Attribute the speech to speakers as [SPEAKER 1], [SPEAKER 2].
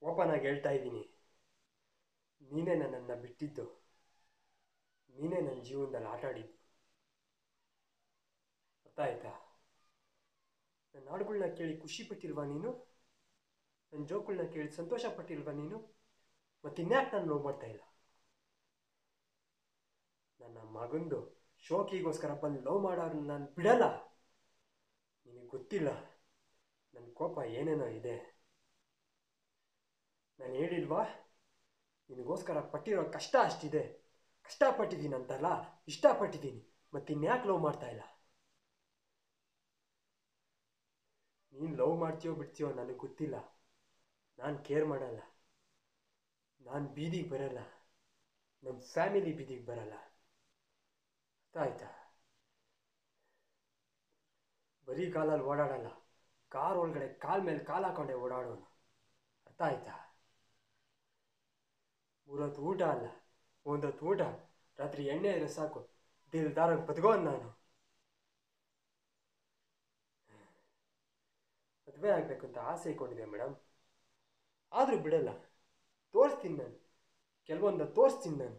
[SPEAKER 1] Open ಆಗಿ ಹೇಳ್ತಾ ಇದ್ದೀನಿ, ನೀನೇ ನನ್ನನ್ನು ಬಿಟ್ಟಿದ್ದು, ನೀನೇ ನನ್ನ ಜೀವನದಲ್ಲಿ ಆಟ ಆಡಿದ್ದು. ಅರ್ಥ ಆಯ್ತಾ? ನನ್ನ ಹಾಡುಗಳ್ನ ಕೇಳಿ ಖುಷಿ ಪಟ್ಟಿಲ್ವಾ ನೀನು? ನನ್ನ ಜೋಕ್ಗಳನ್ನ ಕೇಳಿ ಸಂತೋಷ ಪಟ್ಟಿಲ್ವಾ ನೀನು? ಮತ್ತಿನ್ಯಾಕೆ ನಾನು ಲವ್ ಮಾಡ್ತಾ ಇಲ್ಲ? ನನ್ನ ಮಗಂದು ಶೋಕಿಗೋಸ್ಕರ ಬಂದು ಲವ್ ಮಾಡೋರನ್ನ ನಾನು ಬಿಡಲ್ಲ. ನಿನಗೆ ಗೊತ್ತಿಲ್ಲ ನನ್ನ ಕೋಪ ಏನೇನೋ ಇದೆ. ನಾನು ಹೇಳಿಲ್ವಾ, ನಿನಗೋಸ್ಕರ ಪಟ್ಟಿರೋ ಕಷ್ಟ ಅಷ್ಟಿದೆ. ಕಷ್ಟಪಟ್ಟಿದ್ದೀನಿ ಅಂತಲ್ಲ, ಇಷ್ಟಪಟ್ಟಿದ್ದೀನಿ. ಮತ್ತಿನ್ಯಾಕೆ ಲವ್ ಮಾಡ್ತಾ ಇಲ್ಲ? ನೀನು ಲವ್ ಮಾಡ್ತೀಯೋ ಬಿಡ್ತೀಯೋ ನನಗೆ ಗೊತ್ತಿಲ್ಲ. ನಾನು ಕೇರ್ ಮಾಡಲ್ಲ. ನಾನು ಬೀದಿಗೆ ಬರಲ್ಲ. ನಮ್ಮ ಫ್ಯಾಮಿಲಿ ಬೀದಿಗೆ ಬರಲ್ಲ. ಅರ್ಥ ಆಯ್ತಾ? ಬರೀ ಕಾಲಲ್ಲಿ ಓಡಾಡಲ್ಲ, ಕಾರ್ ಒಳಗಡೆ ಕಾಲ್ ಮೇಲೆ ಕಾಲು ಹಾಕೊಂಡೆ ಓಡಾಡೋನು. ಅರ್ಥ ಆಯ್ತಾ? ಮೂರೊತ್ತು ಊಟ ಅಲ್ಲ, ಒಂದೊತ್ತು ಊಟ, ರಾತ್ರಿ ಎಣ್ಣೆ ಇದ್ರೆ ಸಾಕು, ದಿಲ್ದಾರಾಗಿ ಬದುಕೋನು ನಾನು. ಮದುವೆ ಆಗಬೇಕು ಅಂತ ಆಸೆ ಇಟ್ಕೊಂಡಿದ್ದೆ ಮೇಡಮ್, ಆದರೂ ಬಿಡಲ್ಲ. ತೋರಿಸ್ತೀನಿ ನಾನು, ಕೆಲವೊಂದು ತೋರಿಸ್ತೀನಿ ನಾನು.